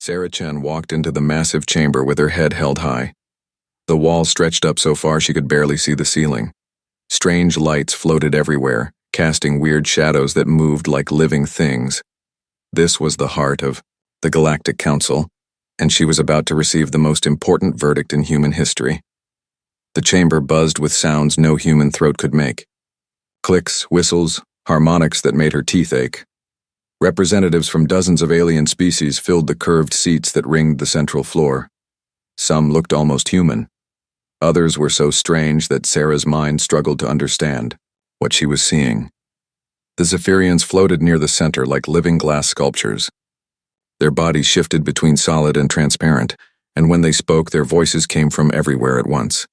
Sarah Chen walked into the massive chamber with her head held high. The wall stretched up so far she could barely see the ceiling. Strange lights floated everywhere, casting weird shadows that moved like living things. This was the heart of the Galactic Council, and she was about to receive the most important verdict in human history. The chamber buzzed with sounds no human throat could make. Clicks, whistles, harmonics that made her teeth ache. Representatives from dozens of alien species filled the curved seats that ringed the central floor. Some looked almost human. Others were so strange that Sarah's mind struggled to understand what she was seeing. The Zephyrians floated near the center like living glass sculptures. Their bodies shifted between solid and transparent, and when they spoke, their voices came from everywhere at once.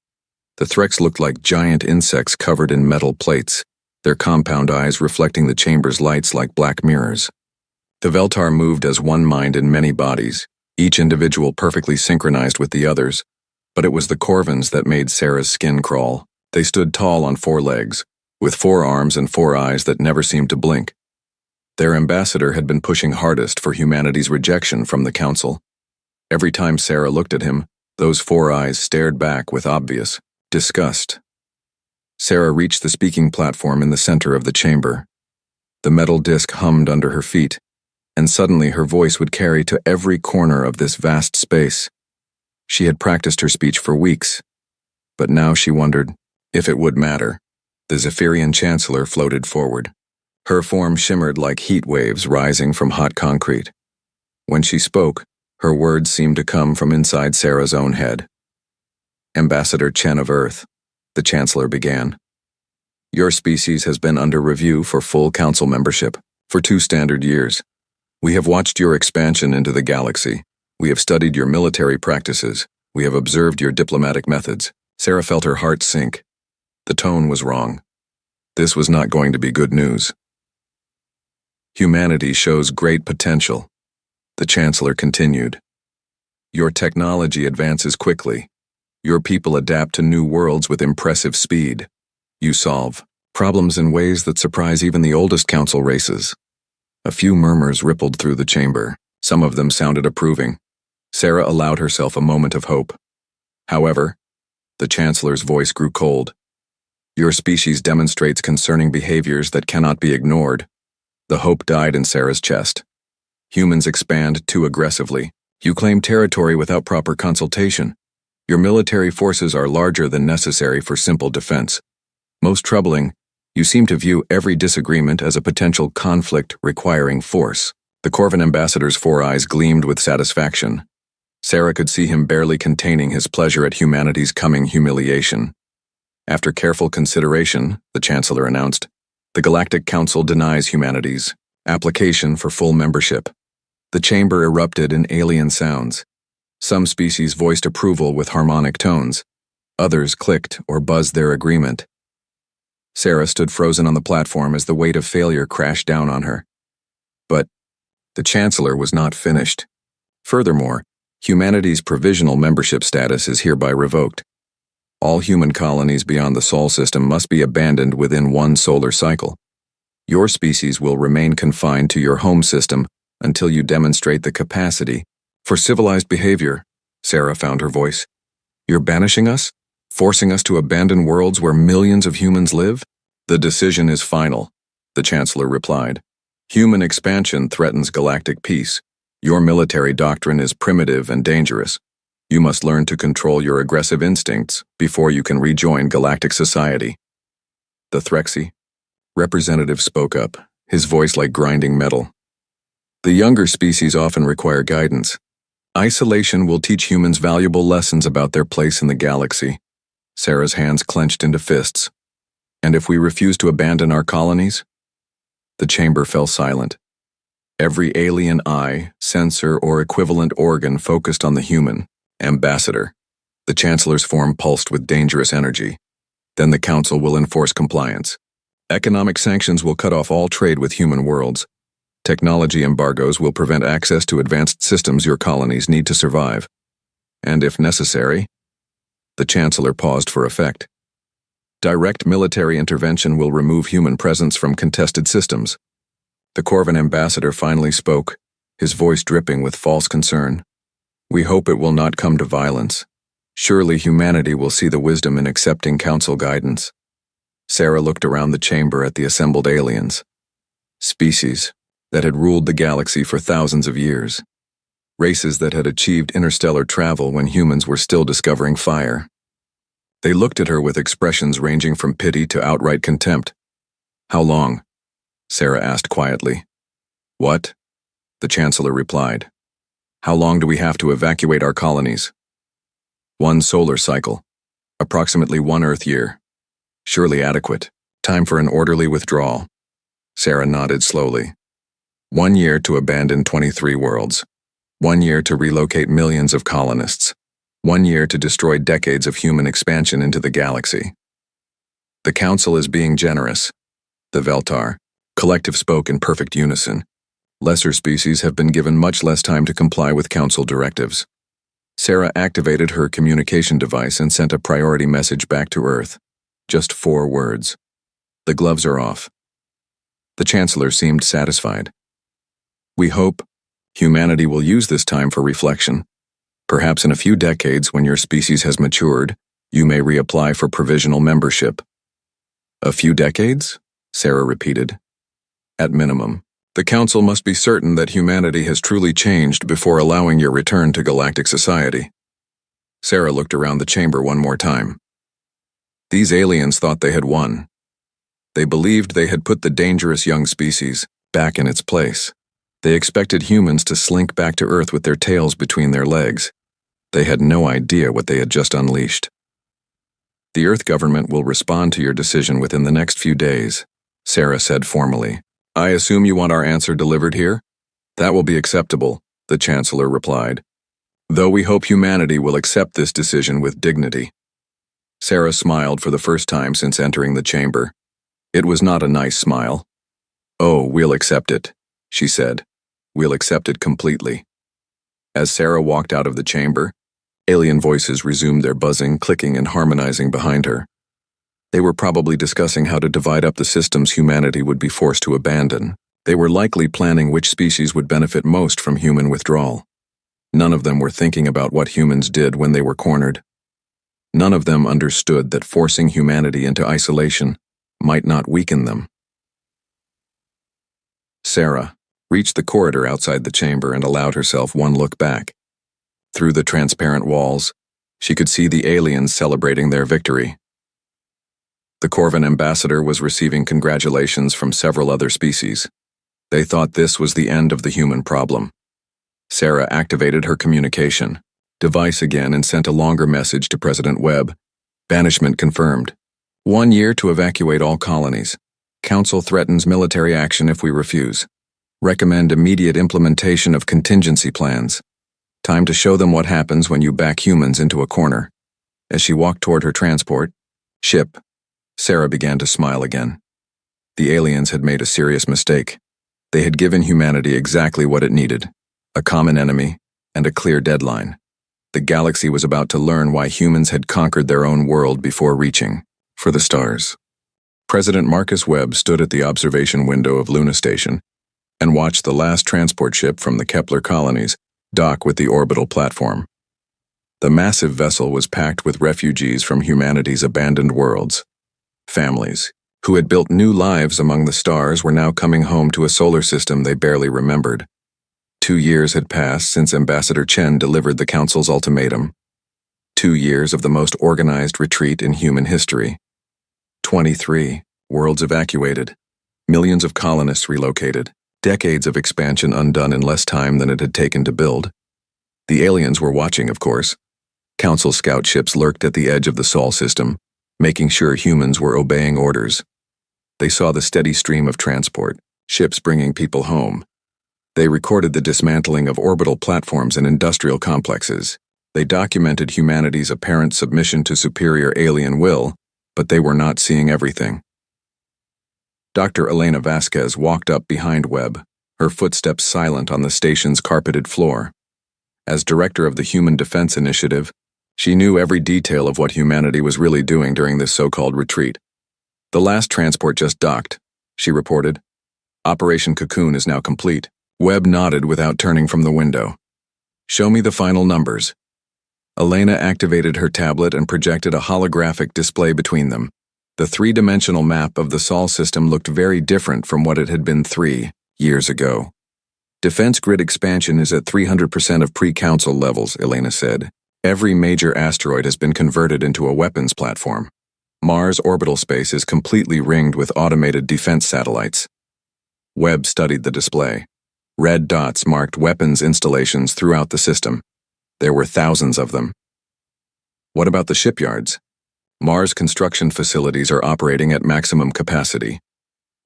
The Threks looked like giant insects covered in metal plates, their compound eyes reflecting the chamber's lights like black mirrors. The Veltar moved as one mind in many bodies, each individual perfectly synchronized with the others, but it was the Corvins that made Sarah's skin crawl. They stood tall on 4 legs, with 4 arms and 4 eyes that never seemed to blink. Their ambassador had been pushing hardest for humanity's rejection from the Council. Every time Sarah looked at him, those 4 eyes stared back with obvious disgust. Sarah reached the speaking platform in the center of the chamber. The metal disc hummed under her feet, and suddenly her voice would carry to every corner of this vast space. She had practiced her speech for weeks, but now she wondered if it would matter. The Zephyrian Chancellor floated forward. Her form shimmered like heat waves rising from hot concrete. When she spoke, her words seemed to come from inside Sarah's own head. Ambassador Chen of Earth, the Chancellor began. Your species has been under review for full Council membership for 2 standard years. We have watched your expansion into the galaxy. We have studied your military practices. We have observed your diplomatic methods. Sarah felt her heart sink. The tone was wrong. This was not going to be good news. Humanity shows great potential, the Chancellor continued. Your technology advances quickly. Your people adapt to new worlds with impressive speed. You solve problems in ways that surprise even the oldest Council races. A few murmurs rippled through the chamber. Some of them sounded approving. Sarah allowed herself a moment of hope. However, the Chancellor's voice grew cold. Your species demonstrates concerning behaviors that cannot be ignored. The hope died in Sarah's chest. Humans expand too aggressively. You claim territory without proper consultation. Your military forces are larger than necessary for simple defense. Most troubling, you seem to view every disagreement as a potential conflict requiring force. The Corvin ambassador's 4 eyes gleamed with satisfaction. Sarah could see him barely containing his pleasure at humanity's coming humiliation. After careful consideration, the Chancellor announced, the Galactic Council denies humanity's application for full membership. The chamber erupted in alien sounds. Some species voiced approval with harmonic tones. Others clicked or buzzed their agreement. Sarah stood frozen on the platform as the weight of failure crashed down on her. But the Chancellor was not finished. Furthermore, humanity's provisional membership status is hereby revoked. All human colonies beyond the Sol system must be abandoned within 1 solar cycle. Your species will remain confined to your home system until you demonstrate the capacity for civilized behavior. Sarah found her voice. You're banishing us? Forcing us to abandon worlds where millions of humans live? The decision is final, the Chancellor replied. Human expansion threatens galactic peace. Your military doctrine is primitive and dangerous. You must learn to control your aggressive instincts before you can rejoin galactic society. The Threxy representative spoke up, his voice like grinding metal. The younger species often require guidance. Isolation will teach humans valuable lessons about their place in the galaxy. Sarah's hands clenched into fists. And if we refuse to abandon our colonies? The chamber fell silent. Every alien eye, sensor, or equivalent organ focused on the human ambassador. The Chancellor's form pulsed with dangerous energy. Then the Council will enforce compliance. Economic sanctions will cut off all trade with human worlds. Technology embargoes will prevent access to advanced systems your colonies need to survive. And if necessary, the Chancellor paused for effect. Direct military intervention will remove human presence from contested systems. The Corvin ambassador finally spoke, his voice dripping with false concern. "We hope it will not come to violence. Surely humanity will see the wisdom in accepting council guidance." Sarah looked around the chamber at the assembled aliens. Species that had ruled the galaxy for thousands of years. Races that had achieved interstellar travel when humans were still discovering fire. They looked at her with expressions ranging from pity to outright contempt. "How long?" Sarah asked quietly. "What?" the Chancellor replied. "How long do we have to evacuate our colonies?" "1 solar cycle. Approximately 1 Earth year. Surely adequate. Time for an orderly withdrawal." Sarah nodded slowly. 1 year to abandon 23 worlds. 1 year to relocate millions of colonists. 1 year to destroy decades of human expansion into the galaxy. "The Council is being generous," the Veltar collective spoke in perfect unison. Lesser species have been given much less time to comply with Council directives. Sarah activated her communication device and sent a priority message back to Earth. Just 4 words. "The gloves are off." The Chancellor seemed satisfied. "We hope humanity will use this time for reflection. Perhaps in a few decades, when your species has matured, you may reapply for provisional membership." "A few decades?" Sarah repeated. "At minimum. The Council must be certain that humanity has truly changed before allowing your return to galactic society." Sarah looked around the chamber one more time. These aliens thought they had won. They believed they had put the dangerous young species back in its place. They expected humans to slink back to Earth with their tails between their legs. They had no idea what they had just unleashed. "The Earth government will respond to your decision within the next few days," Sarah said formally. "I assume you want our answer delivered here?" "That will be acceptable," the Chancellor replied. "Though we hope humanity will accept this decision with dignity." Sarah smiled for the first time since entering the chamber. It was not a nice smile. "Oh, we'll accept it," she said. "We'll accept it completely." As Sarah walked out of the chamber, alien voices resumed their buzzing, clicking, and harmonizing behind her. They were probably discussing how to divide up the systems humanity would be forced to abandon. They were likely planning which species would benefit most from human withdrawal. None of them were thinking about what humans did when they were cornered. None of them understood that forcing humanity into isolation might not weaken them. Sarah reached the corridor outside the chamber and allowed herself one look back. Through the transparent walls, she could see the aliens celebrating their victory. The Corvin ambassador was receiving congratulations from several other species. They thought this was the end of the human problem. Sarah activated her communication device again and sent a longer message to President Webb. "Banishment confirmed. 1 year to evacuate all colonies. Council threatens military action if we refuse. Recommend immediate implementation of contingency plans. Time to show them what happens when you back humans into a corner." As she walked toward her transport ship, Sarah began to smile again. The aliens had made a serious mistake. They had given humanity exactly what it needed: a common enemy and a clear deadline. The galaxy was about to learn why humans had conquered their own world before reaching for the stars. President Marcus Webb stood at the observation window of Luna Station and watched the last transport ship from the Kepler colonies dock with the orbital platform. The massive vessel was packed with refugees from humanity's abandoned worlds. Families who had built new lives among the stars were now coming home to a solar system they barely remembered. 2 years had passed since Ambassador Chen delivered the Council's ultimatum. 2 years of the most organized retreat in human history. 23 worlds evacuated. Millions of colonists relocated. Decades of expansion undone in less time than it had taken to build. The aliens were watching, of course. Council scout ships lurked at the edge of the Sol system, making sure humans were obeying orders. They saw the steady stream of transport, ships bringing people home. They recorded the dismantling of orbital platforms and industrial complexes. They documented humanity's apparent submission to superior alien will, but they were not seeing everything. Dr. Elena Vasquez walked up behind Webb, her footsteps silent on the station's carpeted floor. As director of the Human Defense Initiative, she knew every detail of what humanity was really doing during this so-called retreat. "The last transport just docked," she reported. "Operation Cocoon is now complete. Webb nodded without turning from the window. Show me the final numbers. Elena activated her tablet and projected a holographic display between them. The three-dimensional map of the Sol system looked very different from what it had been 3 years ago. Defense grid expansion is at 300% of pre-council levels, Elena said. Every major asteroid has been converted into a weapons platform. Mars orbital space is completely ringed with automated defense satellites. Webb studied the display. Red dots marked weapons installations throughout the system. There were thousands of them. What about the shipyards? Mars construction facilities are operating at maximum capacity.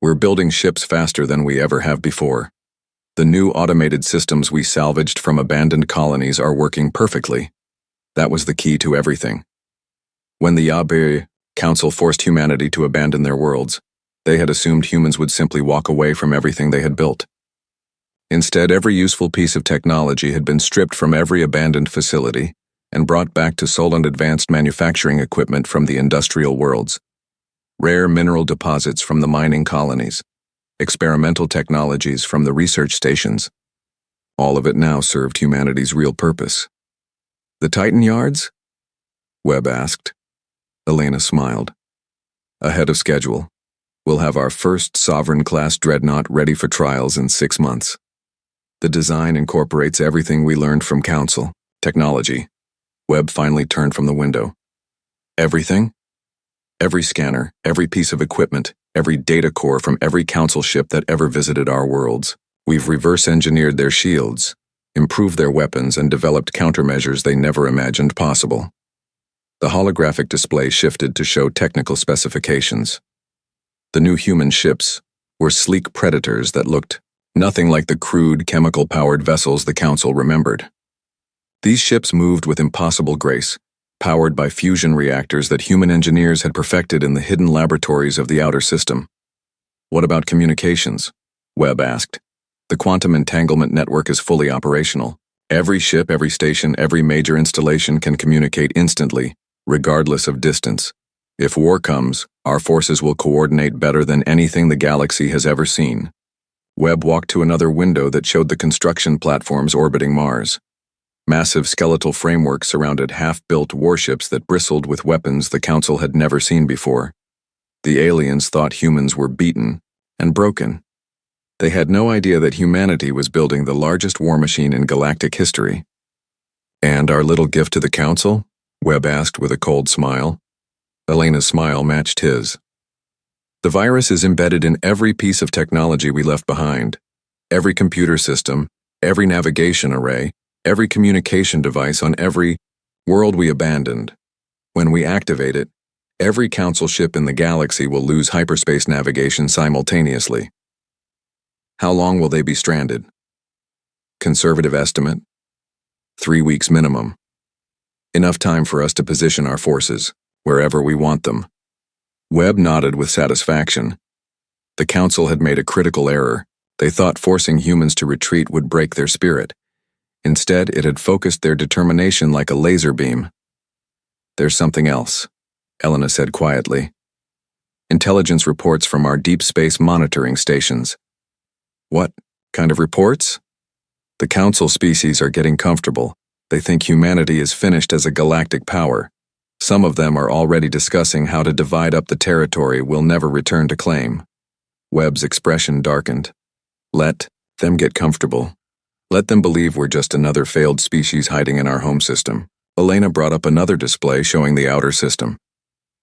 We're building ships faster than we ever have before. The new automated systems we salvaged from abandoned colonies are working perfectly. That was the key to everything. When the HFY Council forced humanity to abandon their worlds, they had assumed humans would simply walk away from everything they had built. Instead, every useful piece of technology had been stripped from every abandoned facility and brought back to Sol and advanced manufacturing equipment from the industrial worlds. Rare mineral deposits from the mining colonies. Experimental technologies from the research stations. All of it now served humanity's real purpose. The Titan yards? Webb asked. Elena smiled. Ahead of schedule. We'll have our first Sovereign-class dreadnought ready for trials in 6 months. The design incorporates everything we learned from Council. Technology. Webb finally turned from the window. Everything? Every scanner, every piece of equipment, every data core from every Council ship that ever visited our worlds. We've reverse-engineered their shields, improved their weapons, and developed countermeasures they never imagined possible. The holographic display shifted to show technical specifications. The new human ships were sleek predators that looked nothing like the crude, chemical-powered vessels the Council remembered. These ships moved with impossible grace, powered by fusion reactors that human engineers had perfected in the hidden laboratories of the outer system. What about communications? Webb asked. The quantum entanglement network is fully operational. Every ship, every station, every major installation can communicate instantly, regardless of distance. If war comes, our forces will coordinate better than anything the galaxy has ever seen. Webb walked to another window that showed the construction platforms orbiting Mars. Massive skeletal frameworks surrounded half-built warships that bristled with weapons the Council had never seen before. The aliens thought humans were beaten and broken. They had no idea that humanity was building the largest war machine in galactic history. And our little gift to the Council? Webb asked with a cold smile. Elena's smile matched his. The virus is embedded in every piece of technology we left behind. Every computer system, every navigation array, every communication device on every world we abandoned. When we activate it, every Council ship in the galaxy will lose hyperspace navigation simultaneously. How long will they be stranded? Conservative estimate? 3 weeks minimum. Enough time for us to position our forces, wherever we want them. Webb nodded with satisfaction. The Council had made a critical error. They thought forcing humans to retreat would break their spirit. Instead, it had focused their determination like a laser beam. There's something else, Elena said quietly. Intelligence reports from our deep space monitoring stations. What kind of reports? The Council species are getting comfortable. They think humanity is finished as a galactic power. Some of them are already discussing how to divide up the territory we'll never return to claim. Webb's expression darkened. Let them get comfortable. Let them believe we're just another failed species hiding in our home system. Elena brought up another display showing the outer system.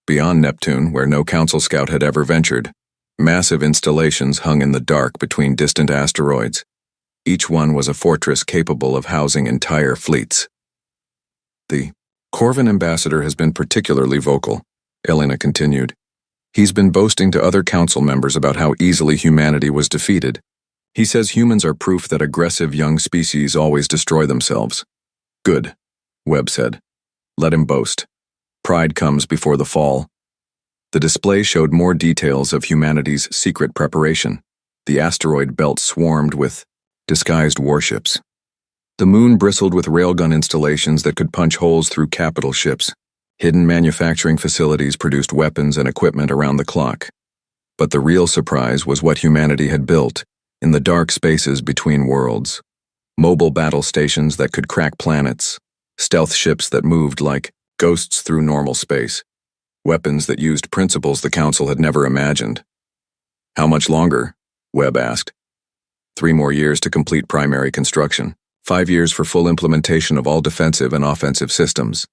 Beyond Neptune, where no Council scout had ever ventured, massive installations hung in the dark between distant asteroids. Each one was a fortress capable of housing entire fleets. The Corvin ambassador has been particularly vocal, Elena continued. He's been boasting to other Council members about how easily humanity was defeated. He says humans are proof that aggressive young species always destroy themselves. Good, Webb said. Let him boast. Pride comes before the fall. The display showed more details of humanity's secret preparation. The asteroid belt swarmed with disguised warships. The moon bristled with railgun installations that could punch holes through capital ships. Hidden manufacturing facilities produced weapons and equipment around the clock. But the real surprise was what humanity had built In the dark spaces between worlds, mobile battle stations that could crack planets, stealth ships that moved like ghosts through normal space, weapons that used principles the Council had never imagined. How much longer? Webb asked. 3 more years to complete primary construction. 5 years for full implementation of all defensive and offensive systems.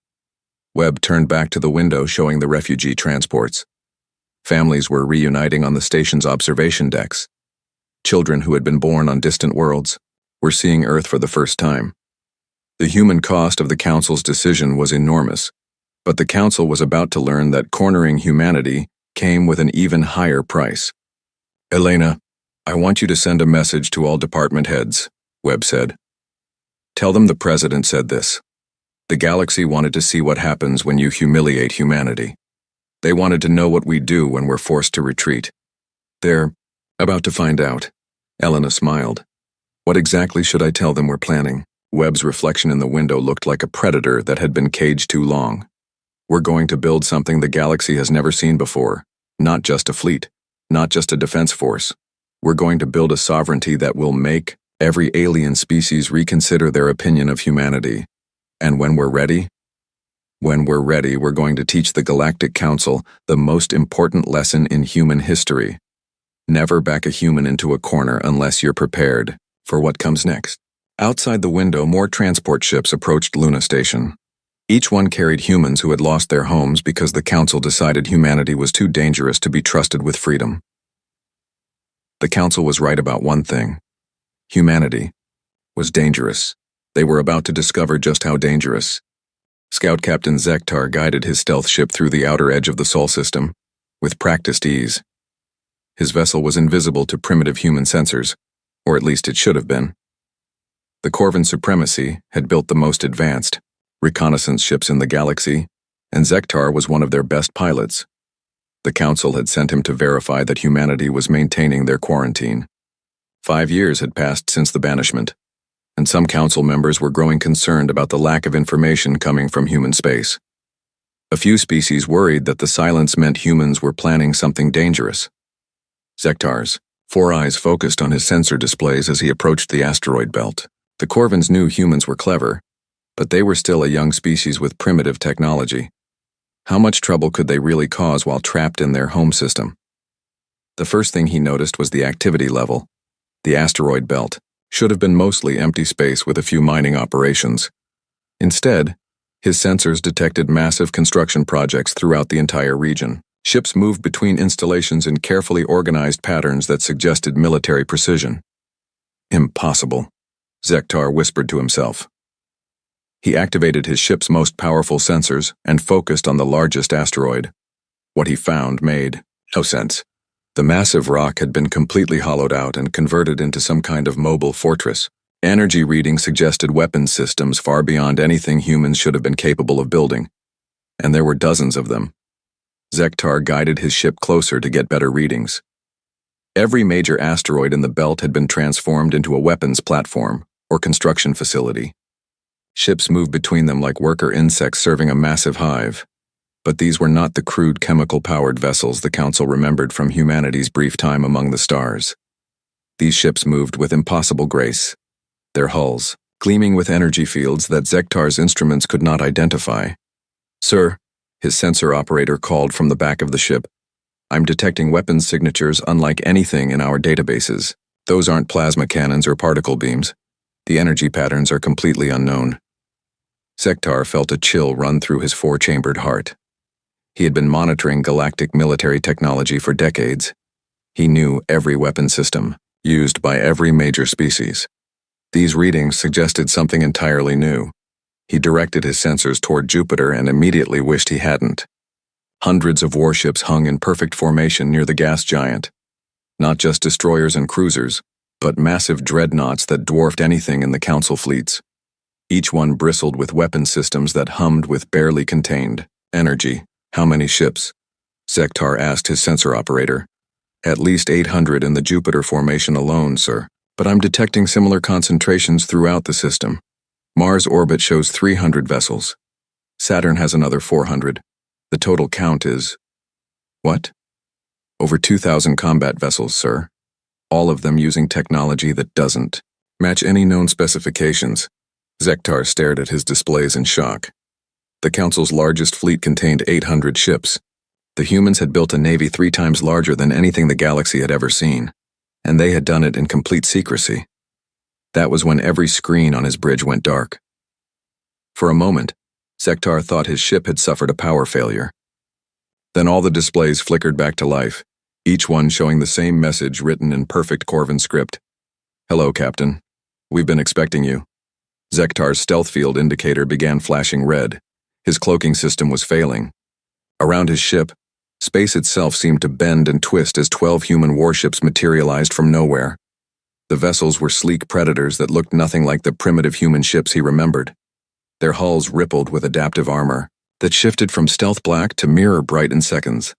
Webb turned back to the window showing the refugee transports. Families were reuniting on the station's observation decks. Children who had been born on distant worlds were seeing Earth for the first time. The human cost of the Council's decision was enormous, but the Council was about to learn that cornering humanity came with an even higher price. Elena, I want you to send a message to all department heads, Webb said. Tell them the President said this. The galaxy wanted to see what happens when you humiliate humanity. They wanted to know what we do when we're forced to retreat. They're about to find out. Elena smiled. What exactly should I tell them we're planning? Webb's reflection in the window looked like a predator that had been caged too long. We're going to build something the galaxy has never seen before. Not just a fleet. Not just a defense force. We're going to build a sovereignty that will make every alien species reconsider their opinion of humanity. And when we're ready, we're going to teach the Galactic Council the most important lesson in human history. Never back a human into a corner unless you're prepared for what comes next. Outside the window, more transport ships approached Luna Station. Each one carried humans who had lost their homes because the Council decided humanity was too dangerous to be trusted with freedom. The Council was right about one thing. Humanity was dangerous. They were about to discover just how dangerous. Scout Captain Zektar guided his stealth ship through the outer edge of the Sol system, with practiced ease. His vessel was invisible to primitive human sensors, or at least it should have been. The Corvan Supremacy had built the most advanced reconnaissance ships in the galaxy, and Zektar was one of their best pilots. The Council had sent him to verify that humanity was maintaining their quarantine. 5 years had passed since the banishment, and some Council members were growing concerned about the lack of information coming from human space. A few species worried that the silence meant humans were planning something dangerous. Zektar's 4 eyes focused on his sensor displays as he approached the asteroid belt. The Corvans knew humans were clever, but they were still a young species with primitive technology. How much trouble could they really cause while trapped in their home system? The first thing he noticed was the activity level. The asteroid belt should have been mostly empty space with a few mining operations. Instead, his sensors detected massive construction projects throughout the entire region. Ships moved between installations in carefully organized patterns that suggested military precision. Impossible, Zektar whispered to himself. He activated his ship's most powerful sensors and focused on the largest asteroid. What he found made no sense. The massive rock had been completely hollowed out and converted into some kind of mobile fortress. Energy readings suggested weapons systems far beyond anything humans should have been capable of building. And there were dozens of them. Zektar guided his ship closer to get better readings. Every major asteroid in the belt had been transformed into a weapons platform or construction facility. Ships moved between them like worker insects serving a massive hive. But these were not the crude chemical-powered vessels the Council remembered from humanity's brief time among the stars. These ships moved with impossible grace, their hulls gleaming with energy fields that Zektar's instruments could not identify. Sir, his sensor operator called from the back of the ship. I'm detecting weapons signatures unlike anything in our databases. Those aren't plasma cannons or particle beams. The energy patterns are completely unknown. Zektar felt a chill run through his 4-chambered heart. He had been monitoring galactic military technology for decades. He knew every weapon system, used by every major species. These readings suggested something entirely new. He directed his sensors toward Jupiter and immediately wished he hadn't. Hundreds of warships hung in perfect formation near the gas giant. Not just destroyers and cruisers, but massive dreadnoughts that dwarfed anything in the Council fleets. Each one bristled with weapon systems that hummed with barely contained energy. How many ships? Zektar asked his sensor operator. At least 800 in the Jupiter formation alone, sir. But I'm detecting similar concentrations throughout the system. Mars' orbit shows 300 vessels. Saturn has another 400. The total count is... What? Over 2,000 combat vessels, sir. all of them using technology that doesn't match any known specifications. Zektar stared at his displays in shock. The Council's largest fleet contained 800 ships. The humans had built a navy 3 times larger than anything the galaxy had ever seen, and they had done it in complete secrecy. That was when every screen on his bridge went dark. For a moment, Zektar thought his ship had suffered a power failure. Then all the displays flickered back to life, each one showing the same message written in perfect Corvan script. "Hello, Captain. We've been expecting you." Zektar's stealth field indicator began flashing red. His cloaking system was failing. Around his ship, space itself seemed to bend and twist as 12 human warships materialized from nowhere. The vessels were sleek predators that looked nothing like the primitive human ships he remembered. Their hulls rippled with adaptive armor that shifted from stealth black to mirror bright in seconds.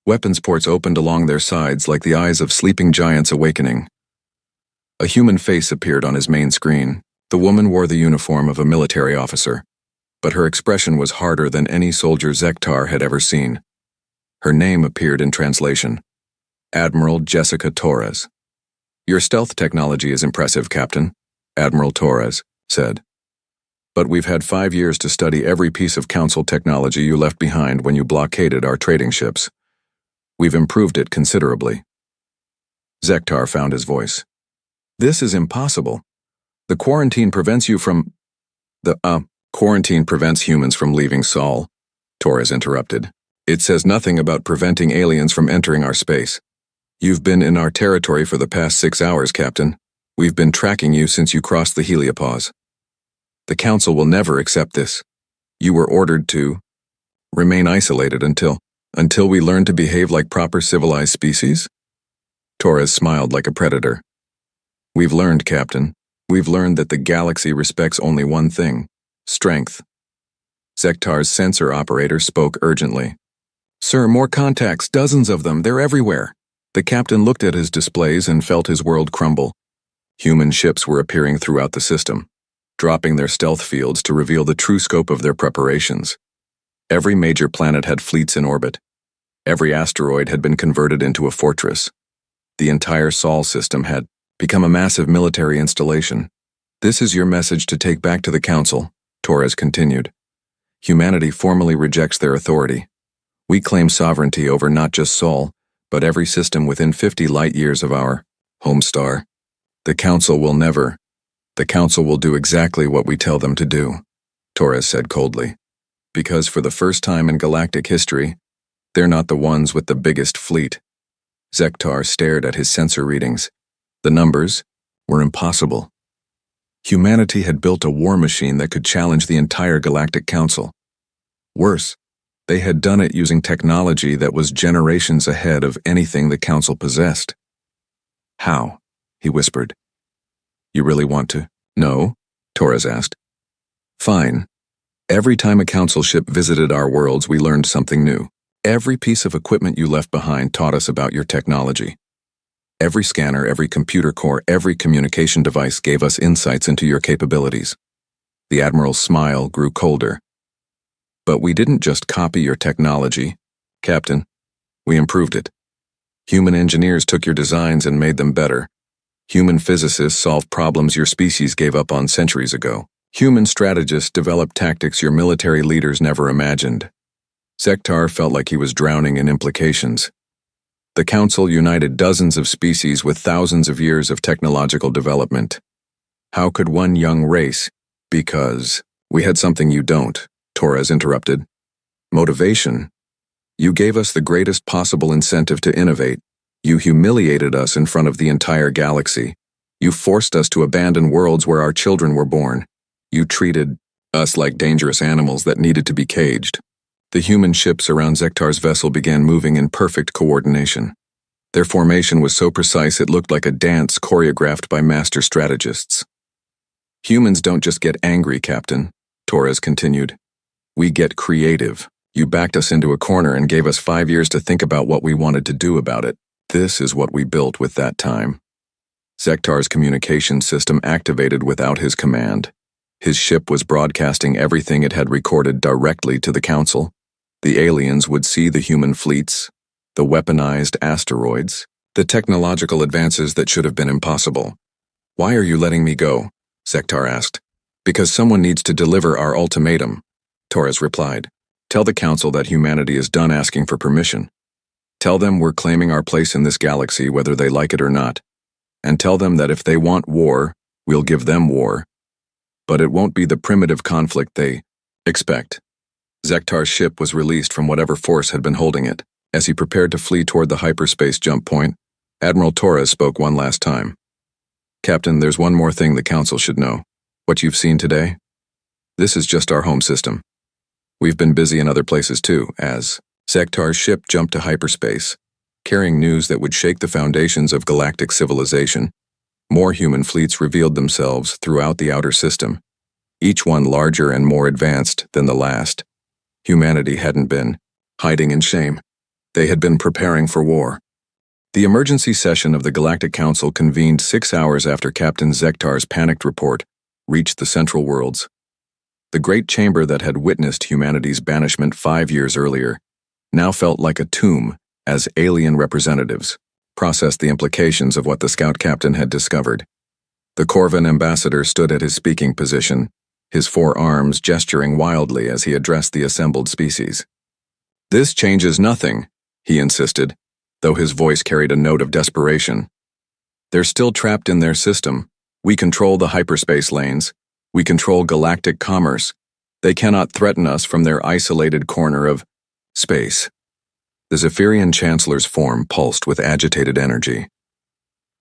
Weapons ports opened along their sides like the eyes of sleeping giants awakening. A human face appeared on his main screen. The woman wore the uniform of a military officer, but her expression was harder than any soldier Zektar had ever seen. Her name appeared in translation: Admiral Jessica Torres. "Your stealth technology is impressive, Captain," Admiral Torres said. "But we've had 5 years to study every piece of Council technology you left behind when you blockaded our trading ships. We've improved it considerably." Zektar found his voice. "This is impossible. The quarantine prevents you from—" Quarantine prevents humans from leaving Sol," Torres interrupted. "It says nothing about preventing aliens from entering our space. You've been in our territory for the past 6 hours, Captain. We've been tracking you since you crossed the heliopause. The Council will never accept this. You were ordered to remain isolated until we learn to behave like proper civilized species?" Torres smiled like a predator. "We've learned, Captain. We've learned that the galaxy respects only one thing: strength." Zektar's sensor operator spoke urgently. "Sir, more contacts, dozens of them, they're everywhere." The captain looked at his displays and felt his world crumble. Human ships were appearing throughout the system, dropping their stealth fields to reveal the true scope of their preparations. Every major planet had fleets in orbit. Every asteroid had been converted into a fortress. The entire Sol system had become a massive military installation. "This is your message to take back to the Council," Torres continued. "Humanity formally rejects their authority. We claim sovereignty over not just Sol, but every system within 50 light-years of our home star. The Council will do exactly what we tell them to do," Torres said coldly. "Because for the first time in galactic history, they're not the ones with the biggest fleet." Zektar stared at his sensor readings. The numbers were impossible. Humanity had built a war machine that could challenge the entire Galactic Council. Worse, they had done it using technology that was generations ahead of anything the Council possessed. "How?" he whispered. "You really want to know?" Torres asked. "Fine. Every time a Council ship visited our worlds, we learned something new. Every piece of equipment you left behind taught us about your technology. Every scanner, every computer core, every communication device gave us insights into your capabilities." The Admiral's smile grew colder. "But we didn't just copy your technology, Captain. We improved it. Human engineers took your designs and made them better. Human physicists solved problems your species gave up on centuries ago. Human strategists developed tactics your military leaders never imagined." Zektar felt like he was drowning in implications. The Council united dozens of species with thousands of years of technological development. How could one young race? "Because we had something you don't," Torres interrupted. "Motivation. You gave us the greatest possible incentive to innovate. You humiliated us in front of the entire galaxy. You forced us to abandon worlds where our children were born. You treated us like dangerous animals that needed to be caged." The human ships around Zektar's vessel began moving in perfect coordination. Their formation was so precise it looked like a dance choreographed by master strategists. "Humans don't just get angry, Captain," Torres continued. "We get creative. You backed us into a corner and gave us 5 years to think about what we wanted to do about it. This is what we built with that time." Zektar's communication system activated without his command. His ship was broadcasting everything it had recorded directly to the Council. The aliens would see the human fleets, the weaponized asteroids, The technological advances that should have been impossible. Why are you letting me go? Zektar asked. Because someone needs to deliver our ultimatum, Torres replied. Tell the Council that humanity is done asking for permission. Tell them we're claiming our place in this galaxy whether they like it or not. And tell them that if they want war, we'll give them war. But it won't be the primitive conflict they expect. Zektar's ship was released from whatever force had been holding it. As he prepared to flee toward the hyperspace jump point, Admiral Torres spoke one last time. Captain, there's one more thing the Council should know. What you've seen today? This is just our home system. We've been busy in other places too, as Zektar's ship jumped to hyperspace, carrying news that would shake the foundations of galactic civilization. More human fleets revealed themselves throughout the outer system, each one larger and more advanced than the last. Humanity hadn't been hiding in shame. They had been preparing for war. The emergency session of the Galactic Council convened 6 hours after Captain Zektar's panicked report reached the Central Worlds. The great chamber that had witnessed humanity's banishment 5 years earlier now felt like a tomb as alien representatives processed the implications of what the scout captain had discovered. The Corvan ambassador stood at his speaking position, his 4 arms gesturing wildly as he addressed the assembled species. This changes nothing, he insisted, though his voice carried a note of desperation. They're still trapped in their system. We control the hyperspace lanes. We control galactic commerce. They cannot threaten us from their isolated corner of space. The Zephyrian Chancellor's form pulsed with agitated energy.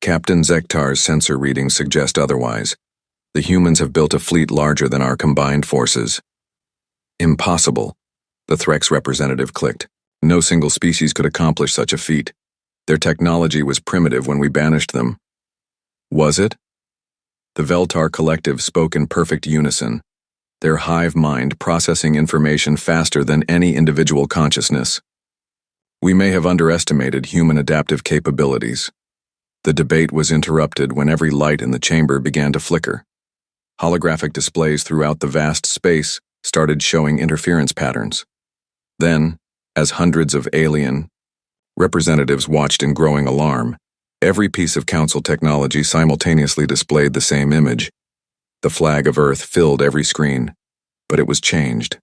Captain Zektar's sensor readings suggest otherwise. The humans have built a fleet larger than our combined forces. Impossible, the Threx representative clicked. No single species could accomplish such a feat. Their technology was primitive when we banished them. Was it? The Veltar collective spoke in perfect unison, their hive mind processing information faster than any individual consciousness. We may have underestimated human adaptive capabilities. The debate was interrupted when every light in the chamber began to flicker. Holographic displays throughout the vast space started showing interference patterns. Then, as hundreds of alien representatives watched in growing alarm, every piece of Council technology simultaneously displayed the same image. The flag of Earth filled every screen, but it was changed.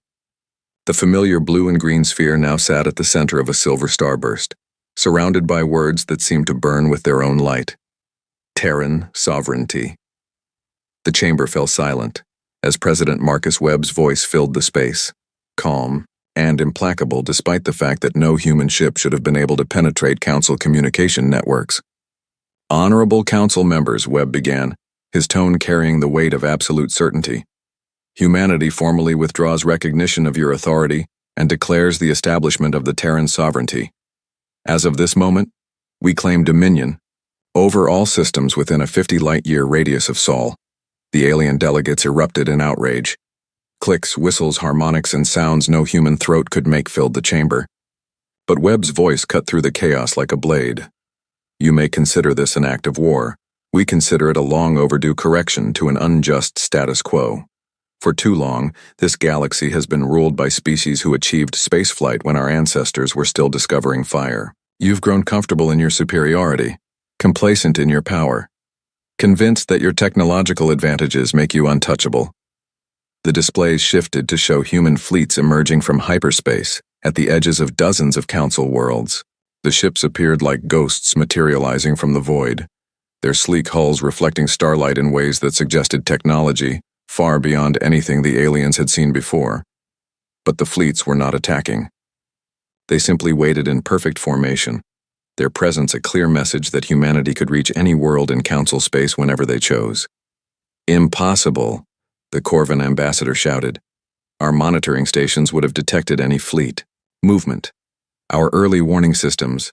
The familiar blue and green sphere now sat at the center of a silver starburst, surrounded by words that seemed to burn with their own light. Terran sovereignty. The chamber fell silent, as President Marcus Webb's voice filled the space, calm and implacable despite the fact that no human ship should have been able to penetrate Council communication networks. Honorable Council members, Webb began, his tone carrying the weight of absolute certainty. Humanity formally withdraws recognition of your authority and declares the establishment of the Terran sovereignty. As of this moment, we claim dominion over all systems within a 50 light-year radius of Sol. The alien delegates erupted in outrage. Clicks, whistles, harmonics, and sounds no human throat could make filled the chamber. But Webb's voice cut through the chaos like a blade. You may consider this an act of war. We consider it a long overdue correction to an unjust status quo. For too long, this galaxy has been ruled by species who achieved spaceflight when our ancestors were still discovering fire. You've grown comfortable in your superiority, complacent in your power, convinced that your technological advantages make you untouchable. The displays shifted to show human fleets emerging from hyperspace at the edges of dozens of Council worlds. The ships appeared like ghosts materializing from the void, their sleek hulls reflecting starlight in ways that suggested technology far beyond anything the aliens had seen before. But the fleets were not attacking. They simply waited in perfect formation, their presence a clear message that humanity could reach any world in Council space whenever they chose. Impossible, the Corvan ambassador shouted. Our monitoring stations would have detected any fleet movement. Our early warning systems.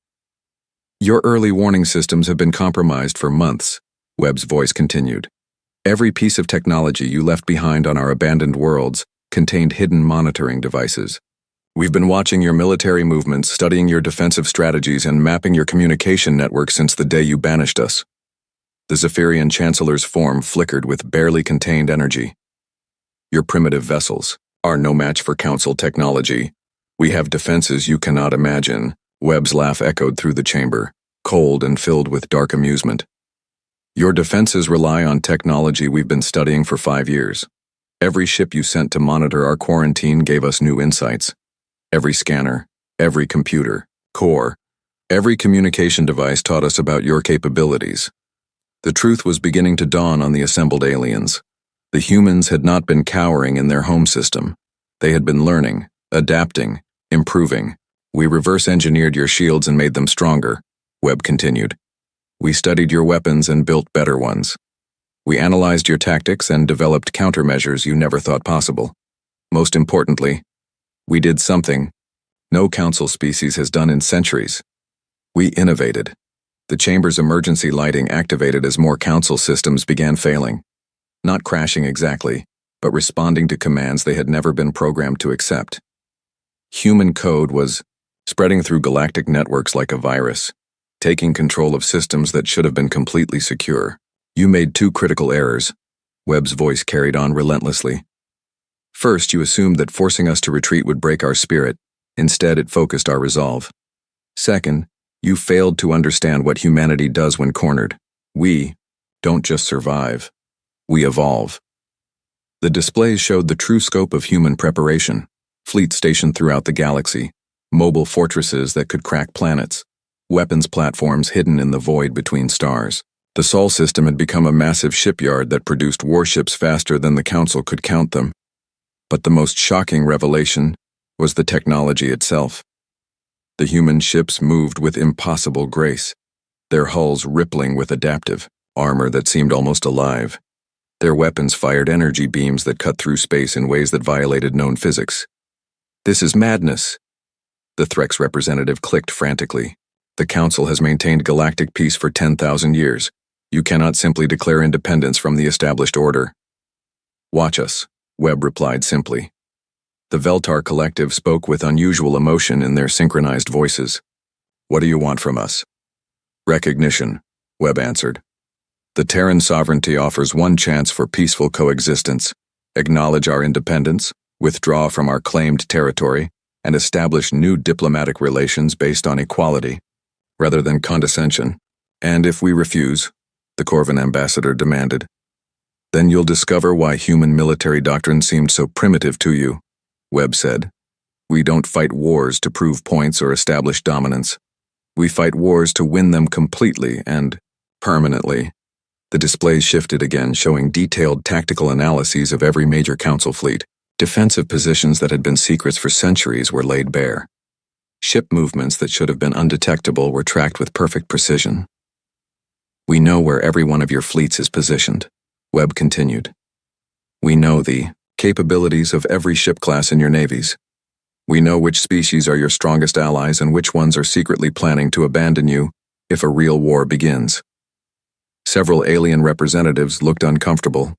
Your early warning systems have been compromised for months, Webb's voice continued. Every piece of technology you left behind on our abandoned worlds contained hidden monitoring devices. We've been watching your military movements, studying your defensive strategies, and mapping your communication network since the day you banished us. The Zephyrian Chancellor's form flickered with barely contained energy. Your primitive vessels are no match for Council technology. We have defenses you cannot imagine. Webb's laugh echoed through the chamber, cold and filled with dark amusement. Your defenses rely on technology we've been studying for 5 years. Every ship you sent to monitor our quarantine gave us new insights. Every scanner, every computer, core, every communication device taught us about your capabilities. The truth was beginning to dawn on the assembled aliens. The humans had not been cowering in their home system. They had been learning, adapting, improving. We reverse-engineered your shields and made them stronger, Webb continued. We studied your weapons and built better ones. We analyzed your tactics and developed countermeasures you never thought possible. Most importantly, we did something no council species has done in centuries. We innovated. The chamber's emergency lighting activated as more council systems began failing. Not crashing exactly, but responding to commands they had never been programmed to accept. Human code was spreading through galactic networks like a virus, taking control of systems that should have been completely secure. You made 2 critical errors. Webb's voice carried on relentlessly. First, you assumed that forcing us to retreat would break our spirit. Instead, it focused our resolve. Second, you failed to understand what humanity does when cornered. We don't just survive. We evolve. The displays showed the true scope of human preparation. Fleets stationed throughout the galaxy, mobile fortresses that could crack planets, weapons platforms hidden in the void between stars. The Sol system had become a massive shipyard that produced warships faster than the Council could count them. But the most shocking revelation was the technology itself. The human ships moved with impossible grace, their hulls rippling with adaptive armor that seemed almost alive. Their weapons fired energy beams that cut through space in ways that violated known physics. This is madness. The Threx representative clicked frantically. The Council has maintained galactic peace for 10,000 years. You cannot simply declare independence from the established order. Watch us, Webb replied simply. The Veltar collective spoke with unusual emotion in their synchronized voices. What do you want from us? Recognition, Webb answered. The Terran sovereignty offers one chance for peaceful coexistence. Acknowledge our independence, withdraw from our claimed territory, and establish new diplomatic relations based on equality, rather than condescension. And if we refuse, the Corvan ambassador demanded, then you'll discover why human military doctrine seemed so primitive to you, Webb said. We don't fight wars to prove points or establish dominance. We fight wars to win them completely and permanently. The displays shifted again, showing detailed tactical analyses of every major council fleet. Defensive positions that had been secrets for centuries were laid bare. Ship movements that should have been undetectable were tracked with perfect precision. We know where every one of your fleets is positioned, Webb continued. We know the capabilities of every ship class in your navies. We know which species are your strongest allies and which ones are secretly planning to abandon you if a real war begins. Several alien representatives looked uncomfortable.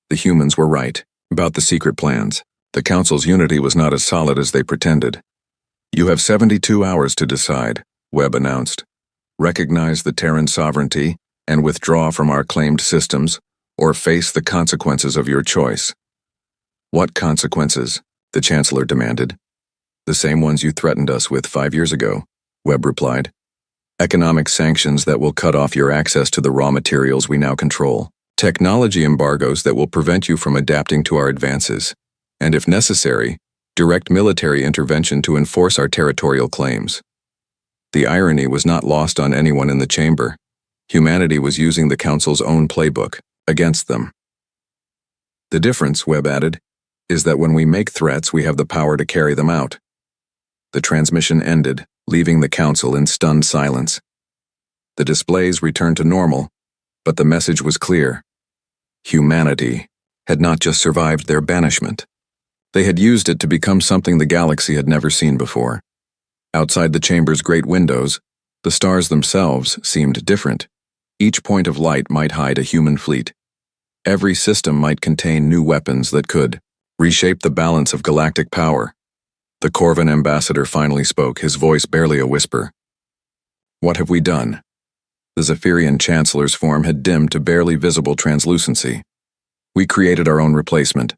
The humans were right about the secret plans. The Council's unity was not as solid as they pretended. You have 72 hours to decide, Webb announced. Recognize the Terran sovereignty and withdraw from our claimed systems, or face the consequences of your choice. What consequences? The Chancellor demanded. The same ones you threatened us with 5 years ago, Webb replied. Economic sanctions that will cut off your access to the raw materials we now control. Technology embargoes that will prevent you from adapting to our advances. And if necessary, direct military intervention to enforce our territorial claims. The irony was not lost on anyone in the chamber. Humanity was using the Council's own playbook against them. The difference, Webb added, is that when we make threats, we have the power to carry them out. The transmission ended, leaving the Council in stunned silence. The displays returned to normal, but the message was clear. Humanity had not just survived their banishment. They had used it to become something the galaxy had never seen before. Outside the chamber's great windows, the stars themselves seemed different. Each point of light might hide a human fleet. Every system might contain new weapons that could reshape the balance of galactic power. The Corvan ambassador finally spoke, his voice barely a whisper. What have we done? The Zephyrian Chancellor's form had dimmed to barely visible translucency. We created our own replacement.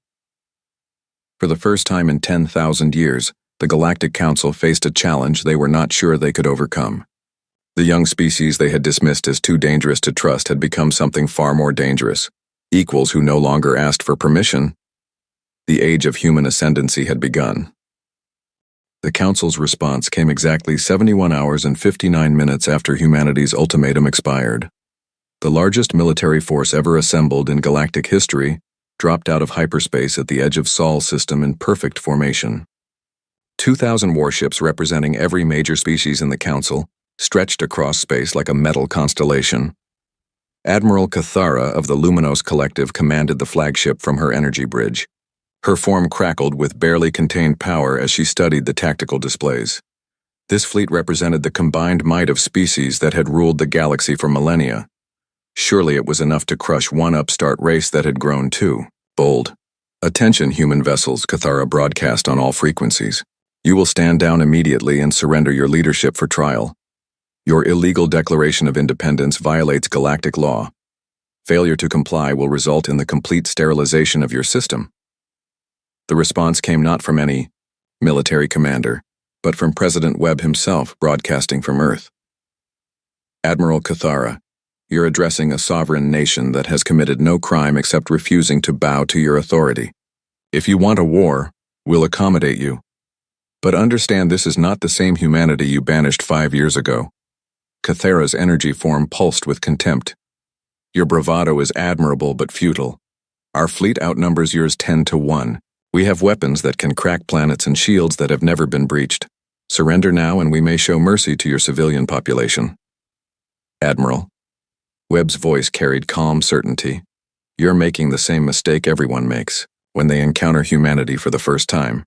For the first time in 10,000 years, the Galactic Council faced a challenge they were not sure they could overcome. The young species they had dismissed as too dangerous to trust had become something far more dangerous. Equals who no longer asked for permission. The age of human ascendancy had begun. The Council's response came exactly 71 hours and 59 minutes after humanity's ultimatum expired. The largest military force ever assembled in galactic history dropped out of hyperspace at the edge of Sol system in perfect formation. 2,000 warships representing every major species in the Council stretched across space like a metal constellation. Admiral Cathara of the Luminos Collective commanded the flagship from her energy bridge. Her form crackled with barely contained power as she studied the tactical displays. This fleet represented the combined might of species that had ruled the galaxy for millennia. Surely it was enough to crush one upstart race that had grown too bold. "Attention, human vessels," Cathara broadcast on all frequencies. "You will stand down immediately and surrender your leadership for trial. Your illegal declaration of independence violates galactic law. Failure to comply will result in the complete sterilization of your system." The response came not from any military commander, but from President Webb himself, broadcasting from Earth. "Admiral Cathara, you're addressing a sovereign nation that has committed no crime except refusing to bow to your authority. If you want a war, we'll accommodate you. But understand this is not the same humanity you banished 5 years ago." Cathara's energy form pulsed with contempt. "Your bravado is admirable but futile. Our fleet outnumbers yours 10 to 1. We have weapons that can crack planets and shields that have never been breached. Surrender now and we may show mercy to your civilian population." "Admiral." Webb's voice carried calm certainty. "You're making the same mistake everyone makes when they encounter humanity for the first time.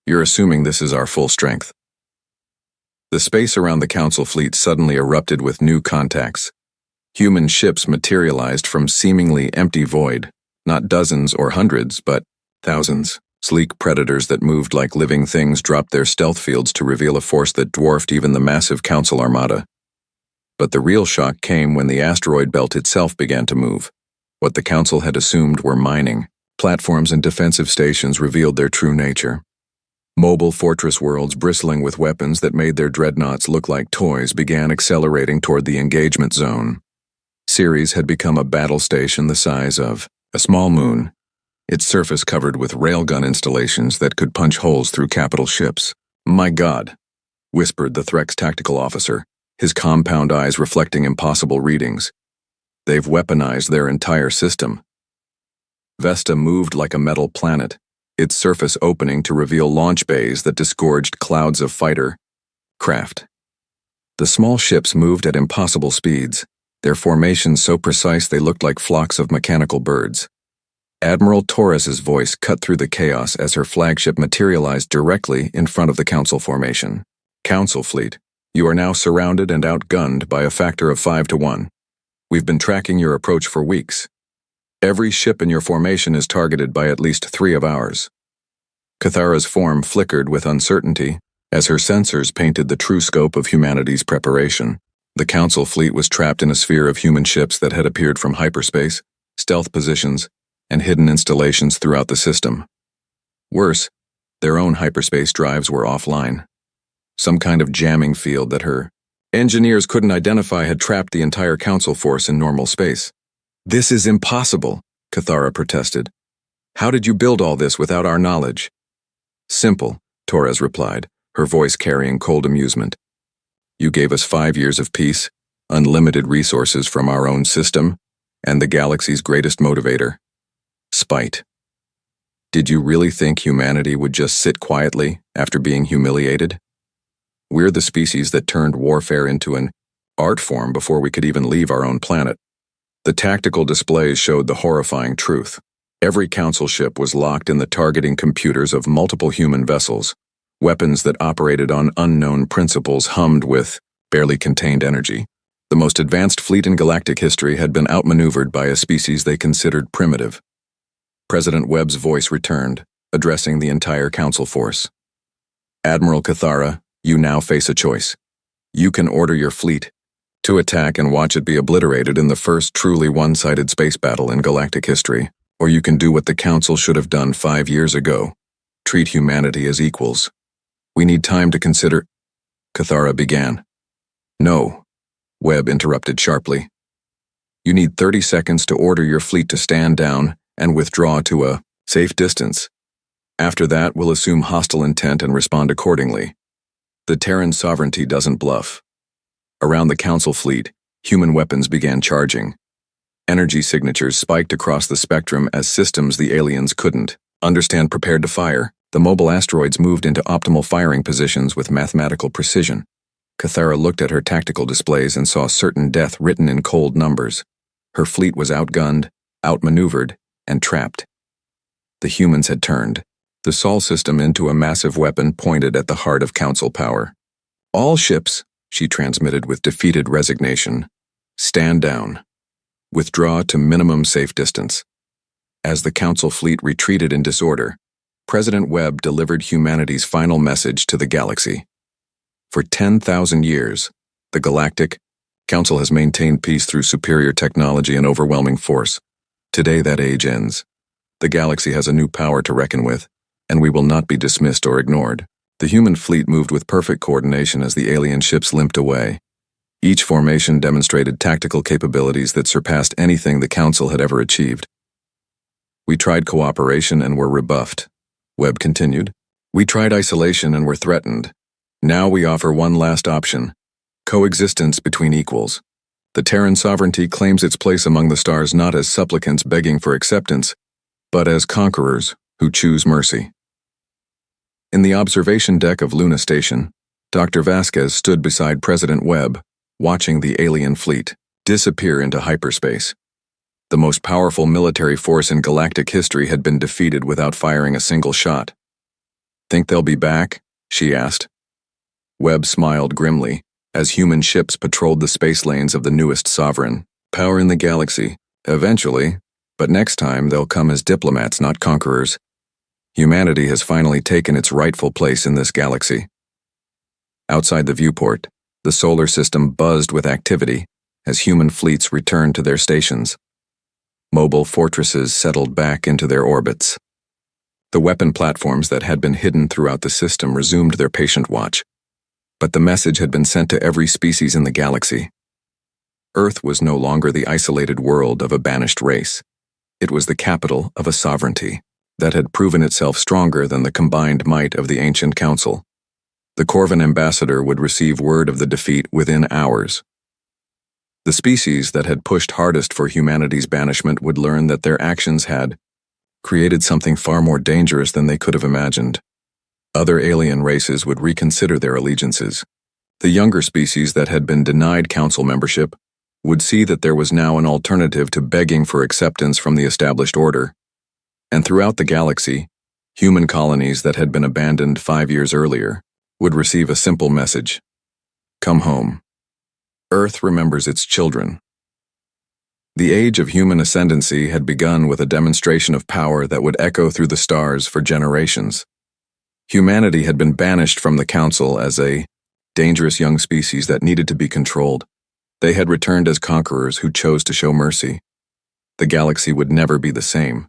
You're assuming this is our full strength." The space around the Council fleet suddenly erupted with new contacts. Human ships materialized from seemingly empty void, not dozens or hundreds, but thousands. Sleek predators that moved like living things dropped their stealth fields to reveal a force that dwarfed even the massive Council armada. But the real shock came when the asteroid belt itself began to move. What the Council had assumed were mining platforms and defensive stations revealed their true nature. Mobile fortress worlds bristling with weapons that made their dreadnoughts look like toys began accelerating toward the engagement zone. Ceres had become a battle station the size of a small moon, its surface covered with railgun installations that could punch holes through capital ships. "My God," whispered the Threx tactical officer, his compound eyes reflecting impossible readings. "They've weaponized their entire system." Vesta moved like a metal planet, its surface opening to reveal launch bays that disgorged clouds of fighter craft. The small ships moved at impossible speeds, their formations so precise they looked like flocks of mechanical birds. Admiral Torres's voice cut through the chaos as her flagship materialized directly in front of the Council formation. "Council fleet, you are now surrounded and outgunned by a factor of 5 to 1. We've been tracking your approach for weeks. Every ship in your formation is targeted by at least 3 of ours." Cathara's form flickered with uncertainty as her sensors painted the true scope of humanity's preparation. The Council fleet was trapped in a sphere of human ships that had appeared from hyperspace, stealth positions, and hidden installations throughout the system. Worse, their own hyperspace drives were offline. Some kind of jamming field that her engineers couldn't identify had trapped the entire Council force in normal space. "This is impossible," Cathara protested. "How did you build all this without our knowledge?" "Simple," Torres replied, her voice carrying cold amusement. "You gave us 5 years of peace, unlimited resources from our own system, and the galaxy's greatest motivator: spite. Did you really think humanity would just sit quietly after being humiliated? We're the species that turned warfare into an art form before we could even leave our own planet." The tactical displays showed the horrifying truth. Every Council ship was locked in the targeting computers of multiple human vessels. Weapons that operated on unknown principles hummed with barely contained energy. The most advanced fleet in galactic history had been outmaneuvered by a species they considered primitive. President Webb's voice returned, addressing the entire Council force. "Admiral Cathara, you now face a choice. You can order your fleet to attack and watch it be obliterated in the first truly one-sided space battle in galactic history, or you can do what the Council should have done 5 years ago: treat humanity as equals. We need time to consider." Cathara began. "No," Webb interrupted sharply. You need 30 seconds to order your fleet to stand down and withdraw to a safe distance. After that, we'll assume hostile intent and respond accordingly. The Terran sovereignty doesn't bluff. Around the Council fleet, human weapons began charging. Energy signatures spiked across the spectrum as systems the aliens couldn't understand prepared to fire. The mobile asteroids moved into optimal firing positions with mathematical precision. Cathara looked at her tactical displays and saw certain death written in cold numbers. Her fleet was outgunned, outmaneuvered, and trapped. The humans had turned the Sol system into a massive weapon pointed at the heart of Council power. All ships, she transmitted with defeated resignation, stand down. Withdraw to minimum safe distance. As the Council fleet retreated in disorder, President Webb delivered humanity's final message to the galaxy. For 10,000 years, the Galactic Council has maintained peace through superior technology and overwhelming force. Today that age ends. The galaxy has a new power to reckon with, and we will not be dismissed or ignored. The human fleet moved with perfect coordination as the alien ships limped away. Each formation demonstrated tactical capabilities that surpassed anything the Council had ever achieved. We tried cooperation and were rebuffed, Webb continued. We tried isolation and were threatened. Now we offer one last option: coexistence between equals. The Terran sovereignty claims its place among the stars not as supplicants begging for acceptance, but as conquerors who choose mercy. In the observation deck of Luna Station, Dr. Vasquez stood beside President Webb, watching the alien fleet disappear into hyperspace. The most powerful military force in galactic history had been defeated without firing a single shot. Think they'll be back? She asked. Webb smiled grimly as human ships patrolled the space lanes of the newest sovereign power in the galaxy. Eventually, but next time they'll come as diplomats, not conquerors. Humanity has finally taken its rightful place in this galaxy. Outside the viewport, the solar system buzzed with activity as human fleets returned to their stations. Mobile fortresses settled back into their orbits. The weapon platforms that had been hidden throughout the system resumed their patient watch. But the message had been sent to every species in the galaxy. Earth was no longer the isolated world of a banished race. It was the capital of a sovereignty that had proven itself stronger than the combined might of the ancient council. The Corvan ambassador would receive word of the defeat within hours. The species that had pushed hardest for humanity's banishment would learn that their actions had created something far more dangerous than they could have imagined. Other alien races would reconsider their allegiances. The younger species that had been denied council membership would see that there was now an alternative to begging for acceptance from the established order. And throughout the galaxy, human colonies that had been abandoned 5 years earlier would receive a simple message: come home. Earth remembers its children. The age of human ascendancy had begun with a demonstration of power that would echo through the stars for generations. Humanity had been banished from the council as a dangerous young species that needed to be controlled. They had returned as conquerors who chose to show mercy. The galaxy would never be the same.